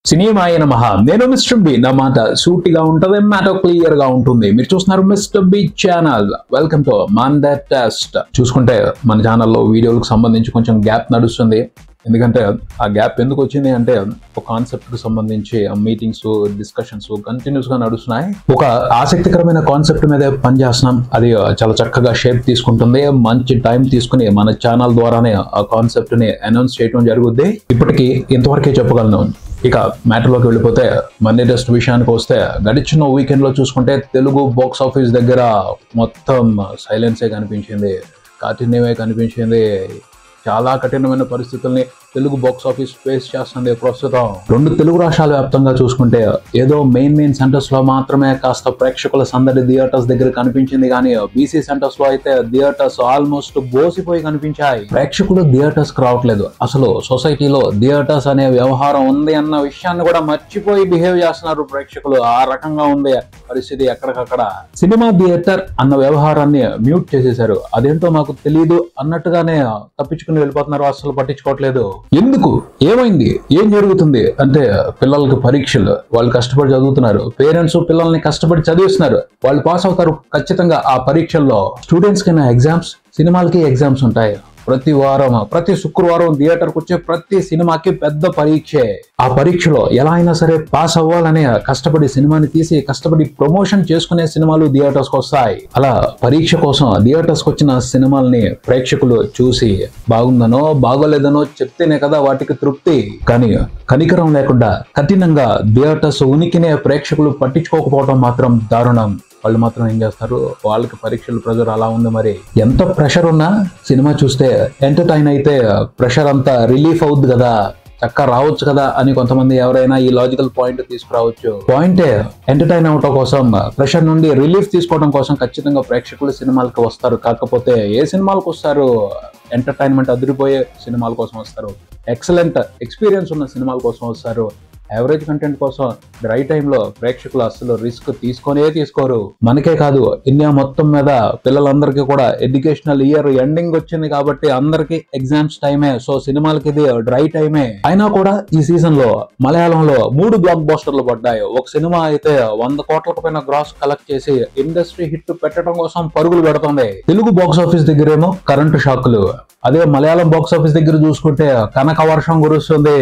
సినిమాయ నమః. నేను Mister B. నా మాట సూటిగా ఉంటుంది, మ్యాటర్ క్లియర్ గా ఉంటుంది. మీరు చూస్తున్నారు Mister B channel. Welcome to Monday test. చూసుకుంటే మన ఛానల్లో వీడియోలకు సంబంధించి కొంచెం గ్యాప్ నడుస్తుంది. ఎందుకంటే ఆ గ్యాప్ ఎందుకు వచ్చింది అంటే ఒక కాన్సెప్ట్ కు సంబంధించి మీటింగ్స్, డిస్కషన్స్ కంటిన్యూస్ గా నడుస్తున్నాయి. ఒక ఆసక్తికరమైన కాన్సెప్ట్ మీద పనిచేస్తున్నాం. అది చాలా చక్కగా షేప్ తీసుకుంటుంది. మంచి టైం తీసుకుని మన ఛానల్ ద్వారానే ఆ కాన్సెప్ట్ ని అనౌన్స్ చేయడం జరుగుద్ది. ఇప్పటికీ ఇంతవరకే చెప్పగలను. ఇక మ్యాటర్లోకి వెళ్ళిపోతే మండే టెస్ట్ విషయానికి వస్తే గడిచిన వీకెండ్ లో చూసుకుంటే తెలుగు బాక్స్ ఆఫీస్ దగ్గర మొత్తం సైలెన్సే కనిపించింది, కాఠిన్యమే కనిపించింది. చాలా కఠినమైన పరిస్థితుల్ని తెలుగు బాక్స్ ఆఫీస్ ఫేస్ చేస్తుంది ప్రస్తుతం. రెండు తెలుగు రాష్ట్రాల వ్యాప్తంగా చూసుకుంటే ఏదో మెయిన్ సెంటర్స్ లో మాత్రమే కాస్త ప్రేక్షకుల సందడి థియేటర్స్ దగ్గర కనిపించింది, కానీ బీసీ సెంటర్స్ లో అయితే థియేటర్స్ ఆల్మోస్ట్ బోసిపోయి కనిపించాయి. ప్రేక్షకులు థియేటర్స్ కి రావట్లేదు. అసలు సొసైటీలో థియేటర్స్ అనే వ్యవహారం ఉంది అన్న విషయాన్ని కూడా మర్చిపోయి బిహేవ్ చేస్తున్నారు ప్రేక్షకులు. ఆ రకంగా ఉంది పరిస్థితి ఎక్కడికక్కడ. సినిమా థియేటర్ అన్న వ్యవహారాన్ని మ్యూట్ చేసేశారు. అదేంటో మాకు తెలియదు అన్నట్టుగానే తప్పించుకుని వెళ్ళిపోతున్నారు. అసలు పట్టించుకోవట్లేదు. ఎందుకు, ఏమైంది, ఏం జరుగుతుంది అంటే పిల్లలకి పరీక్షలు, వాళ్ళు కష్టపడి చదువుతున్నారు. పేరెంట్స్ పిల్లల్ని కష్టపడి చదివిస్తున్నారు. వాళ్ళు పాస్ అవుతారు ఖచ్చితంగా ఆ పరీక్షల్లో. స్టూడెంట్స్ కి ఎగ్జామ్స్, సినిమాలకి ఎగ్జామ్స్ ఉంటాయి. ప్రతి వారం, ప్రతి శుక్రవారం థియేటర్కి వచ్చే ప్రతి సినిమాకి పెద్ద పరీక్షే. ఆ పరీక్షలో ఎలా అయినా సరే పాస్ అవ్వాలనే కష్టపడి సినిమాని తీసి కష్టపడి ప్రమోషన్ చేసుకునే సినిమాలు థియేటర్స్ కి వస్తాయి. అలా పరీక్ష కోసం థియేటర్స్ కి వచ్చిన సినిమాల్ని ప్రేక్షకులు చూసి బాగుందనో బాగోలేదనో చెప్తేనే కదా వాటికి తృప్తి. కానీ కనికరం లేకుండా కఠినంగా థియేటర్స్ ఉనికినే ప్రేక్షకులు పట్టించుకోకపోవడం మాత్రం దారుణం. వాళ్ళు మాత్రం ఏం చేస్తారు, వాళ్ళకి పరీక్షల ప్రెషర్ అలా ఉంది. మరి ఎంత ప్రెషర్ ఉన్నా సినిమా చూస్తే ఎంటర్టైన్ అయితే ప్రెషర్ అంతా రిలీఫ్ అవుద్ది కదా, చక్కగా రావచ్చు కదా అని కొంతమంది ఎవరైనా ఈ లాజికల్ పాయింట్ తీసుకురావచ్చు. పాయింటే ఎంటర్టైన్ అవటం కోసం, ప్రెషర్ నుండి రిలీఫ్ తీసుకోవడం కోసం ఖచ్చితంగా ప్రేక్షకులు సినిమాలకు వస్తారు. కాకపోతే ఏ సినిమాలకు వస్తారు, ఎంటర్టైన్మెంట్ అదిరిపోయే సినిమాల కోసం వస్తారు, ఎక్సలెంట్ ఎక్స్పీరియన్స్ ఉన్న సినిమాల కోసం వస్తారు. యావరేజ్ కంటెంట్ కోసం డ్రై టైంలో ప్రేక్షకులు అసలు రిస్క్ తీసుకోరు. మనకే కాదు, ఇండియా మొత్తం మీద పిల్లలందరికీ కూడా ఎడ్యుకేషనల్ ఇయర్ ఎండింగ్ వచ్చింది కాబట్టి అందరికి ఎగ్జామ్స్ టైమే. సో సినిమాలకి ఇది డ్రై టైమే. అయినా కూడా ఈ సీజన్ లో మలయాళంలో 3 బ్లాక్ బస్టర్లు పడ్డాయి. ఒక సినిమా అయితే 100 కోట్లకు పైన గ్రాస్ కలెక్ట్ చేసి ఇండస్ట్రీ హిట్ పెట్టడం కోసం పరుగులు పెడుతుంది. తెలుగు బాక్స్ ఆఫీస్ దగ్గరేమో కరెంటు షాకులు. అదే మలయాళం బాక్స్ ఆఫీస్ దగ్గర చూసుకుంటే కనక వర్షం కురుస్తుంది,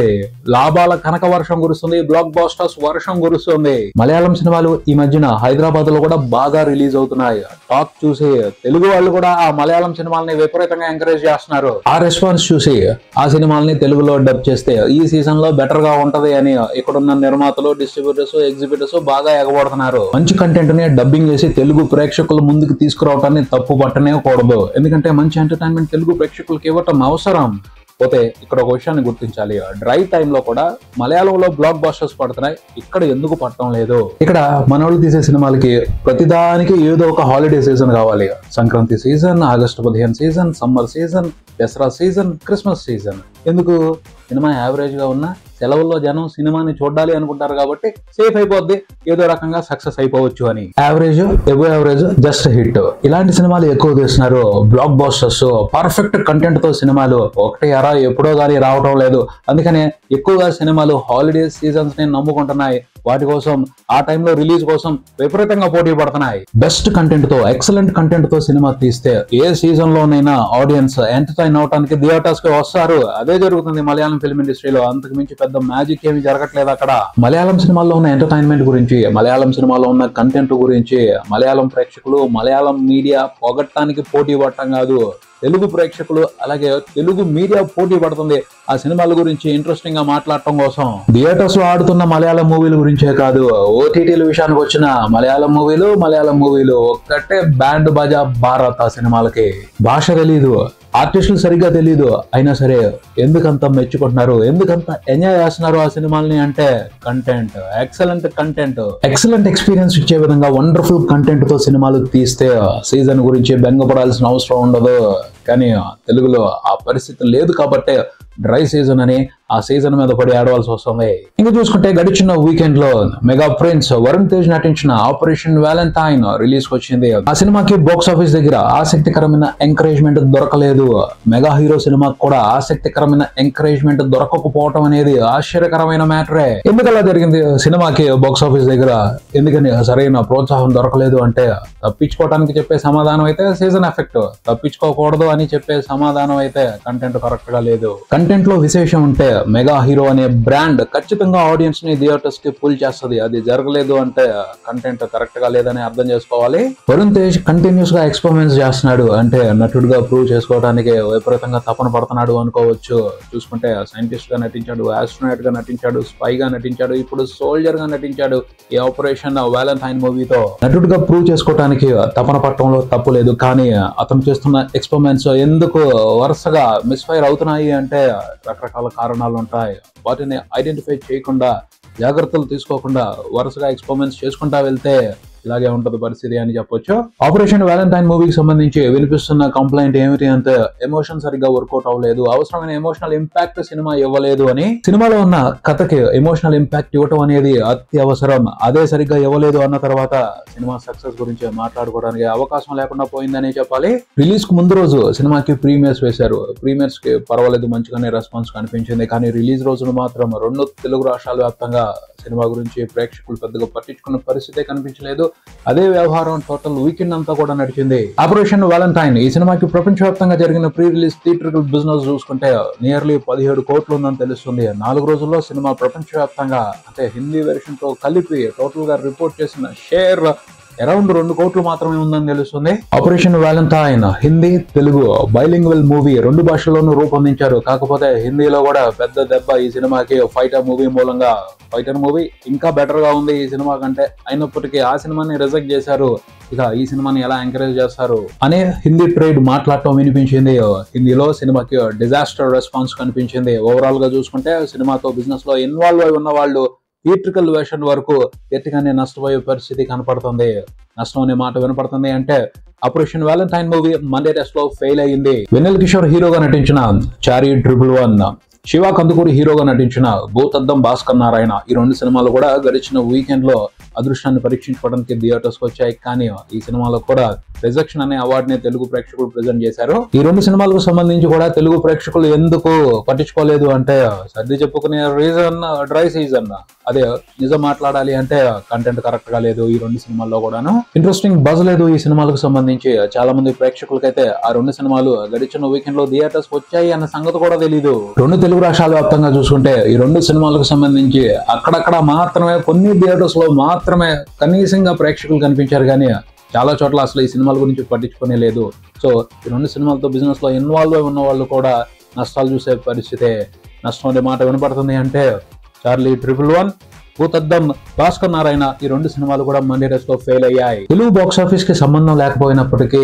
లాభాల కనక వర్షం కురుస్తుంది, బ్లాక్ బాస్టర్స్ వర్షం కురుస్తుంది. మలయాళం సినిమాలు ఈ మధ్యన హైదరాబాద్ లో కూడా బాగా రిలీజ్ అవుతున్నాయి. టాక్ చూసి తెలుగు వాళ్ళు కూడా ఆ మలయాళం సినిమాల్ని విపరీతంగా ఎంకరేజ్ చేస్తున్నారు. ఆ రెస్పాన్స్ చూసి ఆ సినిమాల్ని తెలుగులో డబ్ చేస్తే ఈ సీజన్ లో బెటర్ గా ఉంటది అని ఇక్కడున్న నిర్మాతలు, డిస్ట్రిబ్యూటర్స్, ఎగ్జిబిటర్స్ బాగా ఎగబడుతున్నారు. మంచి కంటెంట్ ని డబ్బింగ్ చేసి తెలుగు ప్రేక్షకుల ముందుకు తీసుకురావటాన్ని తప్పు పట్టనే కూడదు. ఎందుకంటే మంచి ఎంటర్టైన్మెంట్ తెలుగు ప్రేక్షకులకి ఇవ్వటం అవసరం. పోతే ఇక్కడ ఒక విషయాన్ని గుర్తించాలి, డ్రై టైంలో కూడా మలయాళంలో బ్లాక్ బస్టర్స్ పడుతున్నాయి, ఇక్కడ ఎందుకు పడటం లేదు? ఇక్కడ మనోళ్ళు తీసే సినిమాలకి ప్రతిదానికి ఏదో ఒక హాలిడే సీజన్ కావాలి. Sankranti season, August 15 season, summer season, Dasara season, Christmas season. ఎందుకు? సినిమా యావరేజ్ గా ఉన్న సెలవుల్లో జనం సినిమాని చూడాలి అనుకుంటారు కాబట్టి సేఫ్ అయిపోద్ది, ఏదో రకంగా సక్సెస్ అయిపోవచ్చు అని. Average, above average, just hit ఇలాంటి సినిమాలు ఎక్కువ తీస్తున్నారు. బ్లాక్ బస్టర్స్, పర్ఫెక్ట్ కంటెంట్ తో సినిమాలు ఒకటి అరా ఎప్పుడో గానీ రావడం లేదు. అందుకనే ఎక్కువగా సినిమాలు హాలిడే సీజన్స్ ని నమ్ముకుంటున్నాయి. వాటి కోసం ఆ టైంలో రిలీజ్ కోసం విపరీతంగా పోటీ పడుతున్నాయి. బెస్ట్ కంటెంట్ తో, ఎక్సలెంట్ కంటెంట్ తో సినిమా తీస్తే ఏ సీజన్ లోనైనా ఆడియన్స్ ఎంటర్టైన్ అవడానికి థియేటర్స్ కి వస్తారు. అదే జరుగుతుంది మలయాళం ఫిల్మ్ ఇండస్ట్రీలో. అంతకు మించి పెద్ద మ్యాజిక్ ఏమి జరగట్లేదు అక్కడ. మలయాళం సినిమాల్లో ఉన్న ఎంటర్టైన్మెంట్ గురించి, మలయాళం సినిమాలో ఉన్న కంటెంట్ గురించి మలయాళం ప్రేక్షకులు, మలయాళం మీడియా పొగట్టానికి పోటీ పడటం కాదు, తెలుగు ప్రేక్షకులు అలాగే తెలుగు మీడియా పోటీ పడుతుంది ఆ సినిమాల గురించి ఇంట్రెస్టింగ్ గా మాట్లాడటం కోసం. థియేటర్స్ లో ఆడుతున్న మలయాళం మూవీల గురించే కాదు, ఓటీటీల విషయానికి వచ్చిన మలయాళం మూవీలు ఒక్కటే బ్యాండ్ బాజా భారత్. ఆ సినిమాలకి భాష తెలీదు, ఆర్టిస్టులు సరిగ్గా తెలీదు, అయినా సరే ఎందుకంత మెచ్చుకుంటున్నారు, ఎందుకంత ఎంజాయ్ చేస్తున్నారు ఆ సినిమాల్ని అంటే content, excellent content, excellent experience ఇచ్చే విధంగా వండర్ఫుల్ కంటెంట్ తో సినిమాలు తీస్తే సీజన్ గురించి బెంగపడాల్సిన అవసరం ఉండదు. కానీ తెలుగులో ఆ పరిస్థితి లేదు కాబట్టి డ్రై సీజన్ అని ఆ సీజన్ మీద పడి ఆడవలసి వస్తుంది. ఇంకా చూసుకుంటే గడిచిన వీకెండ్ లో మెగా ప్రిన్స్ వరుణ్ తేజ్ నటించిన ఆపరేషన్ వ్యాలంటైన్ రిలీజ్ కి వచ్చింది. ఆ సినిమాకి బాక్స్ ఆఫీస్ దగ్గర ఆసక్తికరమైన ఎంకరేజ్మెంట్ దొరకలేదు. మెగా హీరో సినిమాకి కూడా ఆసక్తికరమైన ఎంకరేజ్మెంట్ దొరకకపోవటం అనేది ఆశ్చర్యకరమైన మ్యాటరే. ఎందుకలా జరిగింది? సినిమాకి బాక్స్ ఆఫీస్ దగ్గర ఎందుకని సరైన ప్రోత్సాహం దొరకలేదు అంటే, తప్పించుకోవడానికి చెప్పే సమాధానం అయితే సీజన్ ఎఫెక్ట్, తప్పించుకోకూడదు అని చెప్పే సమాధానం అయితే కంటెంట్ కరెక్ట్ గా లేదు. కంటెంట్ లో విశేషం ఉంటే మెగా హీరో అనే బ్రాండ్ ఖచ్చితంగా ఆడియన్స్ ని థియేటర్స్ కి పుల్ చేస్తుంది. అది జరగలేదు అంటే కంటెంట్ కరెక్ట్ గా లేదని అర్థం చేసుకోవాలి. వరుణ్ తేజ్ కంటిన్యూస్ గా ఎక్స్పెరిమెంట్స్ చేస్తున్నాడు అంటే నటుడుగా ప్రూవ్ చేసుకోవడానికి విపరీతంగా తపన పడుతున్నాడు అనుకోవచ్చు. చూసుకుంటే సైంటిస్ట్ గా నటించాడు, ఆస్ట్రోనాట్ గా నటించాడు, స్పై గా నటించాడు, ఇప్పుడు సోల్జర్ గా నటించాడు. ఈ ఆపరేషన్ వ్యాలంటైన్ మూవీతో నటుడుగా ప్రూవ్ చేసుకోవడానికి తపన పట్టడంలో తప్పు లేదు. కానీ అతను చేస్తున్న ఎక్స్పెరిమెంట్స్ ఎందుకు వరుసగా మిస్ఫైర్ అవుతున్నాయి అంటే రకరకాల కారణాలు ఉంటాయి. వాటిని ఐడెంటిఫై చేయకుండా, జాగ్రత్తలు తీసుకోకుండా వరుసగా ఎక్స్పెరిమెంట్స్ చేసుకుంటా వెళ్తే ఇలాగే ఉంటది పరిస్థితి అని చెప్పొచ్చు. ఆపరేషన్ వ్యాలంటైన్ మూవీకి సంబంధించి వినిపిస్తున్న కంప్లైంట్ ఏమిటి అంటే, ఎమోషన్ సరిగ్గా వర్కౌట్ అవ్వలేదు, అవసరమైన ఎమోషనల్ ఇంపాక్ట్ సినిమా ఇవ్వలేదు అని. సినిమాలో ఉన్న కథకి ఎమోషనల్ ఇంపాక్ట్ ఇవ్వటం అనేది అత్యవసరం. అదే సరిగ్గా ఇవ్వలేదు అన్న తర్వాత సినిమా సక్సెస్ గురించి మాట్లాడుకోవడానికి అవకాశం లేకుండా పోయిందని చెప్పాలి. రిలీజ్ కు ముందు రోజు సినిమాకి ప్రీమియర్స్ వేశారు. ప్రీమియర్స్ కి పర్వాలేదు, మంచిగానే రెస్పాన్స్ కనిపించింది. కానీ రిలీజ్ రోజున మాత్రం 2 తెలుగు రాష్ట్రాల వ్యాప్తంగా సినిమా గురించి ప్రేక్షకులు పెద్దగా పట్టించుకున్న పరిస్థితే కనిపించలేదు. అదే వ్యవహారం టోటల్ వీకెండ్ అంతా కూడా నడిచింది. ఆపరేషన్ వ్యాలంటైన్ ఈ సినిమాకి ప్రపంచవ్యాప్తంగా జరిగిన ప్రీ రిలీజ్ థియేట్రికల్ బిజినెస్ చూసుకుంటే నియర్లీ 17 కోట్లు ఉందని తెలుస్తుంది. 4 రోజుల్లో సినిమా ప్రపంచవ్యాప్తంగా అంటే హిందీ వెర్షన్ తో కలిపి టోటల్ గా రిపోర్ట్ చేసిన షేర్ అరౌండ్ 2 కోట్లు మాత్రమే ఉందని తెలుస్తుంది. Operation Valentine Hindi, Telugu bilingual movie 2 భాషల్లోనూ రూపొందించారు. కాకపోతే హిందీలో కూడా పెద్ద దెబ్బ ఈ సినిమాకి ఫైటర్ మూవీ మూలంగా. ఫైటర్ మూవీ ఇంకా బెటర్ గా ఉంది ఈ సినిమా కంటే. అయినప్పటికీ ఆ సినిమాని రిజెక్ట్ చేశారు. ఇక ఈ సినిమాని ఎలా ఎంకరేజ్ చేస్తారు అనే హిందీ ట్రేడ్ మాట్లాడటం వినిపించింది. హిందీలో సినిమాకి డిజాస్టర్ రెస్పాన్స్ కనిపించింది. ఓవరాల్ గా చూసుకుంటే సినిమాతో బిజినెస్ లో ఇన్వాల్వ్ అయి ఉన్న వాళ్ళు థియేట్రికల్ వెర్షన్ వరకు గట్టిగానే నష్టపోయే పరిస్థితి కనపడుతుంది. నష్టం అనే మాట వినపడుతుంది అంటే operation Valentine movie Monday test లో ఫెయిల్ అయ్యింది. వెన్నెల కిషోర్ హీరోగా నటించిన చారీ 111, శివ కందుకూరి హీరోగా నటించిన భూతద్దం భాస్కర్ నారాయణ ఈ 2 సినిమాలు కూడా గడిచిన వీకెండ్ లో అదృష్టాన్ని పరీక్షించుకోవడానికి థియేటర్స్ కి వచ్చాయి. కానీ ఈ సినిమాలో కూడా రిజెక్షన్ అనే అవార్డుని తెలుగు ప్రేక్షకులు ప్రెజెంట్ చేశారు. ఈ 2 సినిమాలకు సంబంధించి కూడా తెలుగు ప్రేక్షకులు ఎందుకు పట్టించుకోలేదు అంటే, సర్ది చెప్పుకునే రీజన్ డ్రై సీజన్. అదే నిజం మాట్లాడాలి అంటే కంటెంట్ కరెక్ట్ గా లేదు ఈ 2 సినిమాల్లో కూడాను. ఇంట్రెస్టింగ్ బజ్ లేదు ఈ సినిమాలకు సంబంధించి. చాలా మంది ప్రేక్షకులకైతే ఆ 2 సినిమాలు గడిచిన వీకెండ్ లో థియేటర్స్ వచ్చాయి అన్న సంగతి కూడా తెలీదు. 2 తెలుగు రాష్ట్రాల వ్యాప్తంగా చూసుకుంటే ఈ 2 సినిమాలకు సంబంధించి అక్కడక్కడ మాత్రమే కొన్ని థియేటర్స్ లో మాత్రమే కనీసంగా ప్రేక్షకులు కనిపించారు. కానీ చాలా చోట్ల అసలు ఈ సినిమాల గురించి పట్టించుకునే లేదు. సో ఈ 2 సినిమాలతో బిజినెస్ లో ఇన్వాల్వ్ అయి ఉన్న వాళ్ళు కూడా నష్టాలు చూసే పరిస్థితే. నష్టం అనే మాట వినపడుతుంది అంటే చార్లీ 111, భూతద్దం భాస్కర్ నారాయణ ఈ 2 సినిమాలు కూడా మండే టెస్ట్ లో ఫెయిల్ అయ్యాయి. తెలుగు బాక్స్ ఆఫీస్ కి సంబంధం లేకపోయినప్పటికీ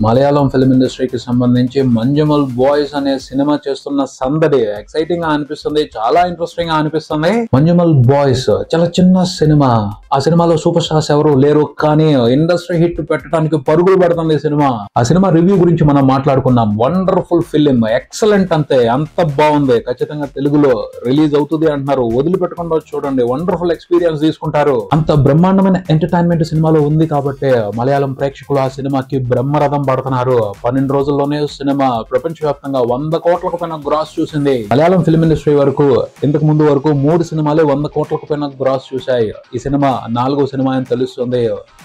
మలయాళం ఫిల్మ్ ఇండస్ట్రీకి సంబంధించి మంజుమల్ బాయ్స్ అనే సినిమా చేస్తున్న సందడి ఎక్సైటింగ్ గా అనిపిస్తుంది, చాలా ఇంట్రెస్టింగ్ గా అనిపిస్తుంది. మంజుమల్ బాయ్స్ చాలా చిన్న సినిమా. ఆ సినిమాలో సూపర్ స్టార్స్ ఎవరు లేరు, కానీ ఇండస్ట్రీ హిట్ పెట్టడానికి పరుగులు పెడుతుంది సినిమా. ఆ సినిమా రివ్యూ గురించి మనం మాట్లాడుకున్నాం. వండర్ఫుల్ ఫిలిం, ఎక్సలెంట్, అంతే, అంత బాగుంది. ఖచ్చితంగా తెలుగులో రిలీజ్ అవుతుంది అంటున్నారు. వదిలిపెట్టకుండా చూడండి, వండర్ఫుల్ ఎక్స్పీరియన్స్ తీసుకుంటారు. అంత బ్రహ్మాండమైన ఎంటర్టైన్మెంట్ సినిమాలో ఉంది కాబట్టి మలయాళం ప్రేక్షకులు ఆ సినిమాకి బ్రహ్మరథం పడుతున్నారు. 12 రోజుల్లోనే సినిమా ప్రపంచవ్యాప్తంగా 100 కోట్లకు పైన గ్రాస్ చూసింది. మలయాళం ఫిల్మ్ ఇండస్ట్రీ వరకు ఇంతకు ముందు వరకు 3 సినిమాలే 100 కోట్లకు పైన గ్రాస్ చూశాయి. ఈ సినిమా 4వ సినిమా అని తెలుస్తుంది.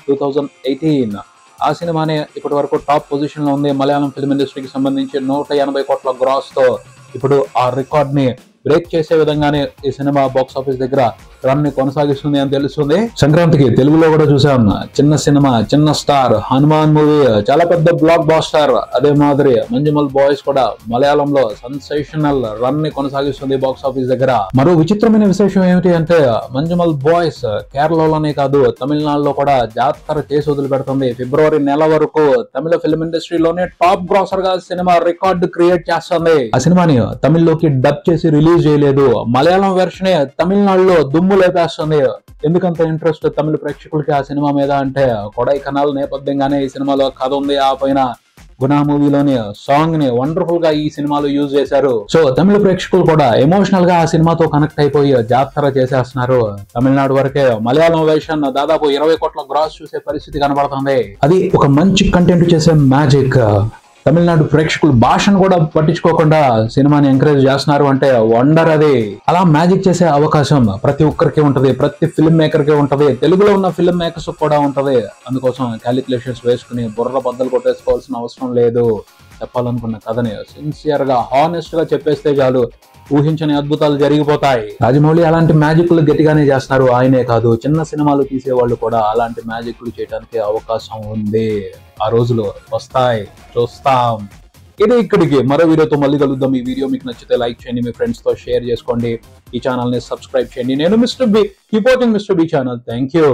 2018 ఆ సినిమానే ఇప్పటి వరకు టాప్ పొజిషన్ లో ఉంది. మలయాళం ఫిల్మ్ ఇండస్ట్రీకి సంబంధించి 180 కోట్ల గ్రాస్ తో ఇప్పుడు ఆ రికార్డ్ ని బ్రేక్ చేసే విధంగానే ఈ సినిమా బాక్స్ ఆఫీస్ దగ్గర రన్ ని కొనసాగిస్తుంది అని తెలుస్తుంది. సంక్రాంతికి తెలుగులో కూడా చూసాం చిన్న సినిమా, చిన్న స్టార్, హనుమాన్ మూవీ చాలా పెద్ద బ్లాక్ బాస్టర్. అదే మాదిరి మంజుమల్ బాయ్స్ కూడా మలయాళంలో సెన్సేషనల్ రన్ ని కొనసాగిస్తుంది బాక్స్ ఆఫీస్ దగ్గర. మరో విచిత్రమైన విశేషం ఏమిటి అంటే మంజుమల్ బాయ్స్ కేరళలోనే కాదు తమిళనాడులో కూడా జాతర చేసి వదిలిపెడుతుంది. ఫిబ్రవరి నెల వరకు తమిళ ఫిల్మ్ ఇండస్ట్రీలోనే టాప్ గ్రాసర్ గా సినిమా రికార్డు క్రియేట్ చేస్తుంది. ఆ సినిమాని తమిళ్లోకి డబ్ చేసి రిలీజ్ చేయలేదు. మలయాళం వెర్షనే తమిళనాడులో దుమ్ము లేపేస్తుంది. ఎందుకంత ఇంట్రెస్ట్ తమిళ ప్రేక్షకులకి ఆ సినిమా మీద అంటే కొడైకెనాల్ నేపథ్యంగానే ఈ సినిమాలో కథ ఉంది. ఆ పైన గుణ మూవీలోని సాంగ్ ని వండర్ఫుల్ గా ఈ సినిమాలో యూజ్ చేశారు. సో తమిళ ప్రేక్షకులు కూడా ఎమోషనల్ గా ఆ సినిమాతో కనెక్ట్ అయిపోయి జాతర చేసేస్తున్నారు. తమిళనాడు వరకే మలయాళం వేషన్ దాదాపు 20 కోట్ల గ్రాస్ చూసే పరిస్థితి కనబడుతుంది. అది ఒక మంచి కంటెంట్ చేసే మ్యాజిక్. తమిళనాడు ప్రేక్షకులు భాషను కూడా పట్టించుకోకుండా సినిమాని ఎంకరేజ్ చేస్తున్నారు అంటే వండర్. అది అలా మ్యాజిక్ చేసే అవకాశం ప్రతి ఒక్కరికి ఉంటది, ప్రతి ఫిల్మ్ మేకర్ కి ఉంటది, తెలుగులో ఉన్న ఫిల్మ్ మేకర్స్ కూడా ఉంటది. అందుకోసం క్యాలిక్యులేషన్స్ వేసుకుని బుర్ర బద్దలు కొట్టేసుకోవాల్సిన అవసరం లేదు. చెప్పాలనుకున్న కథని సిన్సియర్ గా హానెస్ట్ గా చెప్పేస్తే చాలు, ఊహించని అద్భుతాలు జరిగిపోతాయి. రాజమౌళి అలాంటి మ్యాజిక్లు గట్టిగానే చేస్తున్నారు. ఆయనే కాదు, చిన్న సినిమాలు తీసేవాళ్ళు కూడా అలాంటి మ్యాజిక్లు చేయడానికి అవకాశం ఉంది. ఆ రోజులు వస్తాయి, చూస్తాం. ఇది ఇక్కడికి మరో వీడియోతో మళ్ళీ కలుద్దాం. ఈ వీడియో మీకు నచ్చితే లైక్ చేయండి, మీ ఫ్రెండ్స్ తో షేర్ చేసుకోండి, ఈ ఛానల్ ని సబ్స్క్రైబ్ చేయండి. నేను Mister B, keep watching Mister B channel. Thank you.